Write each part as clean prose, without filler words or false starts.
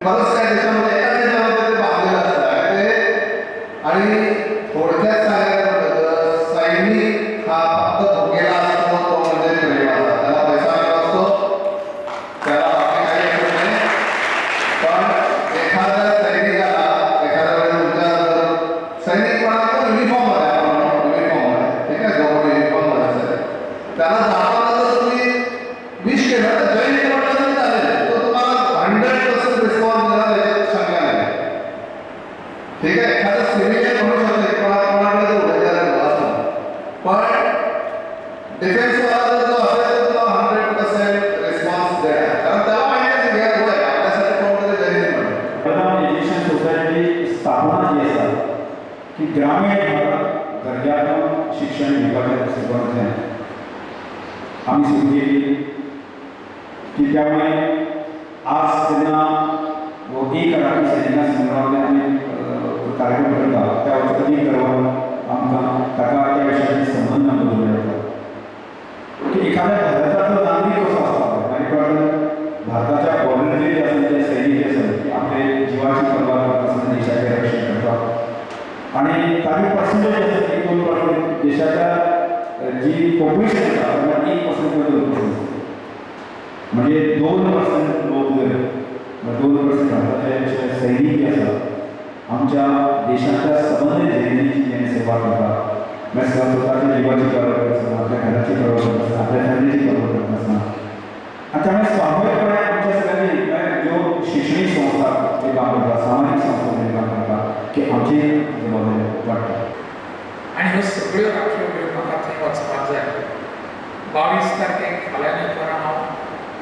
खरंच त्या देशामध्ये एका देशामध्ये ते बांधलेलं असतं ते. आणि थोडक्यात सांगायला म्हटलं तर सैनिक हा फक्त धोकेला असतो तो म्हणजे प्रेमाचा. त्याला पैसा मिळत असतो, त्याला बाकी काही येत नाही. पण एखाद्या सैनिकाला एखाद्या वेळेस तुमच्या सैनिक म्हणाला युनिफॉर्म मध्ये ठीक आहे, जो युनिफॉर्म मध्ये असेल त्याला जाताना जर तुम्ही विश केलं तर जैन म्हटलं तरी चालेल, तो तुम्हाला 100% रिस्पॉन्स देणार याच्यात शंका नाही. ठीक आहे, एखादा सिव्हिलियन म्हणू शकतो कोणाकडे तो उद्या असतो, पण डिफेन्स वाला जर जो असेल तर तुला 100% रिस्पॉन्स देणार, कारण त्याला माहिती आहे की हे आपल्यासाठी कोणतरी जैन म्हणतो. प्रथम एज्युकेशन सोसायटी स्थापना जी आसा की ग्रामीण भागात दर्जात्मक शिक्षण विभागात सुरुवात झाली. आम्ही सुरू केली की त्यामुळे आज त्यांना व एक राखी सैनिकां संदर्भात आम्ही कार्यक्रम करता त्या कधी करवा आमकां ताका त्या विशयाचे संबंध दवरले वता की एखाद्या भारताचो नागरीक कसो आसता कारण भारताच्या बॉर्डर जे आसा जे सैनिक आसात ते आपले जिवाची पर्वा करता देशाचे रक्षण करतात आणि काही पर्सेंटेज आसा 1-2% देशाच्या जी पॉप्युलेशन आसा त्याला 1% म्हणजे 2% लोक जर 2% भारताचे सैनिक जे आसात आमच्या देशाच्या संबंधित जैनिक जे सेवा करतात म्हणजे स्वतःच्या जीवाची पर्वा करतात, आपल्या घराची पर्वा करतात, आपल्या फॅमिलीची पर्वा करतात. आणि त्यामुळे स्वाभाविकपणे आमच्या सगळ्यांनी जो शैक्षणिक संस्था जे काम करतात, सामाजिक संस्था जे काम करतात की आमची जबाबदारी वाटतात. आणि ह्यो सगळ्यो राखीव घेवन म्हाका थंय वचपाक जाय. 22 तारखेक फाल्यां दनपारां हांव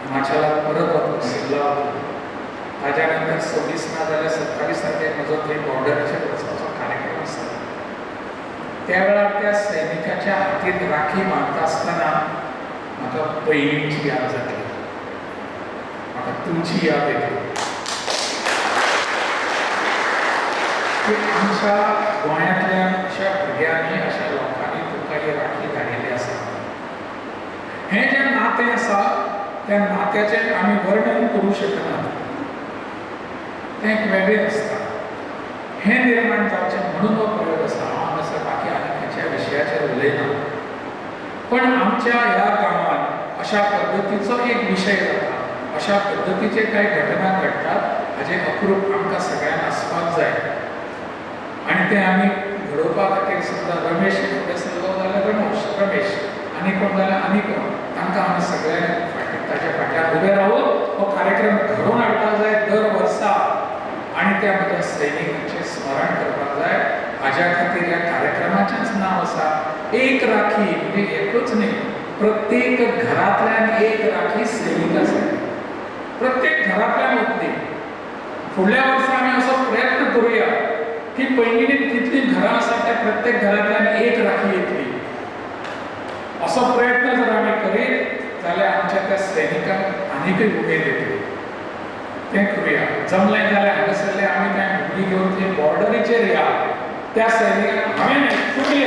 हिमाचलाक परत वतलो शिमला. ताज्या नंतर 26 ना जाल्यार 27 तारखेक म्हजो थंय बॉर्डराचेर वचपाचो कार्यक्रम आसा. त्या वेळार त्या सैनिकाच्या हातीन राखी बांदता आसतना म्हाका पयलींची याद जातली, म्हाका तुमची याद येतली की आमच्या गोंयांतल्या अशा भुरग्यांनी अशा लोकांनी तुका ही राखी धाडिल्ली आसा. हें जें नातें आसा त्या नात्याचें आमी वर्णन करूं शकनात, तें एक वेगळें आसता. हें निर्माण जावचें म्हणून हो प्रयोग आसा. हांव हांगासर बाकी आनी खंयच्या विशयाचेर उलयना, पण आमच्या ह्या गांवांत अशा पद्दतीचो एक विशय जाता, अशा पद्दतीचे कांय घटना घडटात हाजें अप्रूप आमकां सगळ्यांक आसपाक जाय. आनी तें आमी घडोवपा खातीर समजा रमेश फुडें सरलो जाल्यार रमेश आनी कोण जाल्यार आनी कोण, तांकां आमी सगळ्यांक ताच्या फाटल्यान उबे रावून हो कार्यक्रम घडोवन हाडपाक जाय दर वर्सा. आनी त्या म्हज्या सैनिकांचें स्मरण करपाक जाय. हाज्या खातीर ह्या कार्यक्रमाचेंच नांव आसा एक राखी. म्हणजे एकूच न्ही, प्रत्येक घरांतल्यान एक राखी सैनिकासाठी, प्रत्येक घरांतल्यान वतली. फुडल्या वर्सा आमी असो प्रयत्न करुया की पैंगीणीत कितलीं घरां आसात त्या प्रत्येक घरांतल्यान एक राखी येतली. असो प्रयत्न जर आमी करीत जाल्यार आमच्या त्या सैनिकांक आनीकय उमेद येतली. तें करुया. जमलें जाल्यार हांगासरले आमी त्या भुरगीं घेवन थंय बॉर्डरीचेर या. त्या सैनिकांक हांवें तुमी